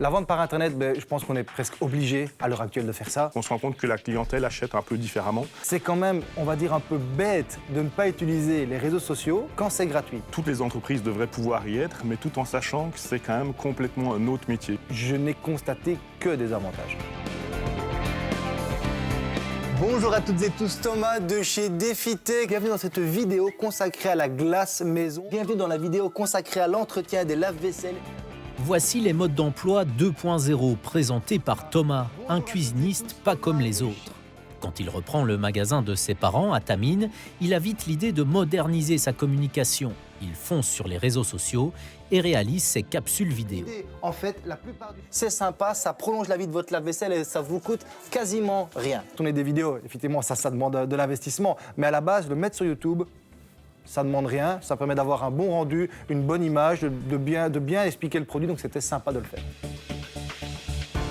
La vente par Internet, je pense qu'on est presque obligé à l'heure actuelle de faire ça. On se rend compte que la clientèle achète un peu différemment. C'est quand même, on va dire, un peu bête de ne pas utiliser les réseaux sociaux quand c'est gratuit. Toutes les entreprises devraient pouvoir y être, mais tout en sachant que c'est quand même complètement un autre métier. Je n'ai constaté que des avantages. Bonjour à toutes et tous, Thomas de chez DefiTech. Bienvenue dans cette vidéo consacrée à la glace maison. Bienvenue dans la vidéo consacrée à l'entretien des lave-vaisselle. Voici les modes d'emploi 2.0 présentés par Thomas, un cuisiniste pas comme les autres. Quand il reprend le magasin de ses parents à Tamines, il a vite l'idée de moderniser sa communication. Il fonce sur les réseaux sociaux et réalise ses capsules vidéo. En fait, la plupart du... C'est sympa, ça prolonge la vie de votre lave-vaisselle et ça vous coûte quasiment rien. Tourner des vidéos, effectivement, ça demande de l'investissement. Mais à la base, le mettre sur YouTube, ça ne demande rien. Ça permet d'avoir un bon rendu, une bonne image, de bien expliquer le produit. Donc c'était sympa de le faire.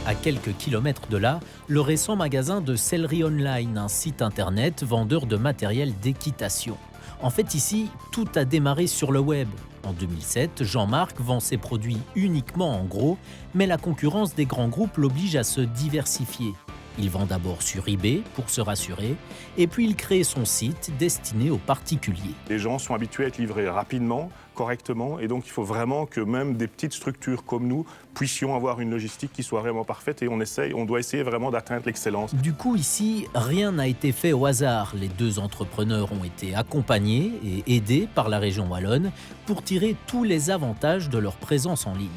À quelques kilomètres de là, le récent magasin de Sellerie Online, un site internet vendeur de matériel d'équitation. En fait, ici, tout a démarré sur le web. En 2007, Jean-Marc vend ses produits uniquement en gros, mais la concurrence des grands groupes l'oblige à se diversifier. Il vend d'abord sur eBay pour se rassurer, et puis il crée son site destiné aux particuliers. Les gens sont habitués à être livrés rapidement, correctement, et donc il faut vraiment que même des petites structures comme nous puissions avoir une logistique qui soit vraiment parfaite, et on doit essayer vraiment d'atteindre l'excellence. Du coup, ici, rien n'a été fait au hasard. Les deux entrepreneurs ont été accompagnés et aidés par la région wallonne pour tirer tous les avantages de leur présence en ligne.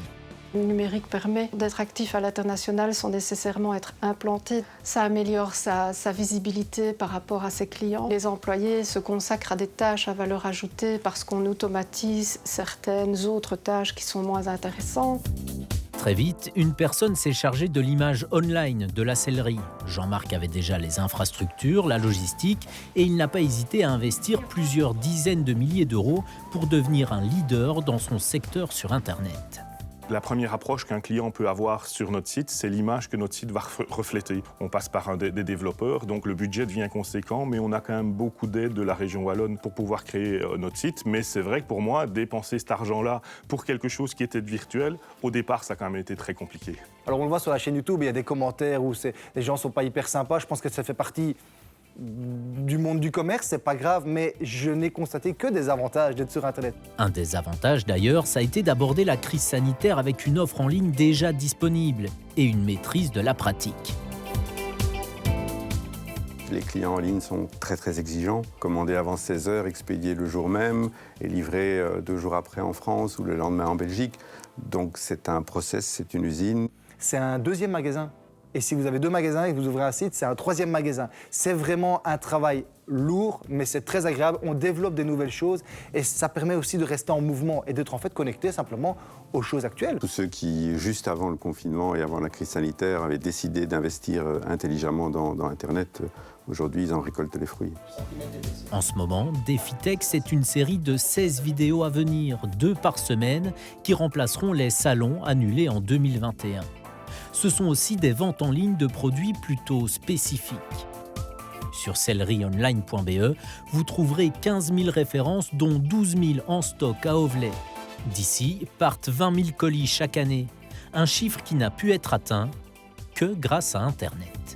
Le numérique permet d'être actif à l'international sans nécessairement être implanté. Ça améliore sa visibilité par rapport à ses clients. Les employés se consacrent à des tâches à valeur ajoutée parce qu'on automatise certaines autres tâches qui sont moins intéressantes. Très vite, une personne s'est chargée de l'image online de la sellerie. Jean-Marc avait déjà les infrastructures, la logistique, et il n'a pas hésité à investir plusieurs dizaines de milliers d'euros pour devenir un leader dans son secteur sur Internet. La première approche qu'un client peut avoir sur notre site, c'est l'image que notre site va refléter. On passe par des développeurs, donc le budget devient conséquent, mais on a quand même beaucoup d'aide de la région wallonne pour pouvoir créer notre site. Mais c'est vrai que pour moi, dépenser cet argent-là pour quelque chose qui était virtuel, au départ, ça a quand même été très compliqué. Alors on le voit sur la chaîne YouTube, il y a des commentaires où les gens ne sont pas hyper sympas. Je pense que ça fait partie du monde du commerce, c'est pas grave, mais je n'ai constaté que des avantages d'être sur Internet. Un des avantages d'ailleurs, ça a été d'aborder la crise sanitaire avec une offre en ligne déjà disponible et une maîtrise de la pratique. Les clients en ligne sont très exigeants. Commander avant 16 h, expédier le jour même et livrer 2 jours après en France ou le lendemain en Belgique. Donc c'est un process, c'est une usine. C'est un deuxième magasin. Et si vous avez 2 magasins et que vous ouvrez un site, c'est un 3e magasin. C'est vraiment un travail lourd, mais c'est très agréable. On développe des nouvelles choses et ça permet aussi de rester en mouvement et d'être en fait connecté simplement aux choses actuelles. Tous ceux qui, juste avant le confinement et avant la crise sanitaire, avaient décidé d'investir intelligemment dans Internet, aujourd'hui, ils en récoltent les fruits. En ce moment, DefiTech, c'est une série de 16 vidéos à venir, 2 par semaine, qui remplaceront les salons annulés en 2021. Ce sont aussi des ventes en ligne de produits plutôt spécifiques. Sur sellerieonline.be, vous trouverez 15 000 références, dont 12 000 en stock à Auvelais. D'ici partent 20 000 colis chaque année, un chiffre qui n'a pu être atteint que grâce à Internet.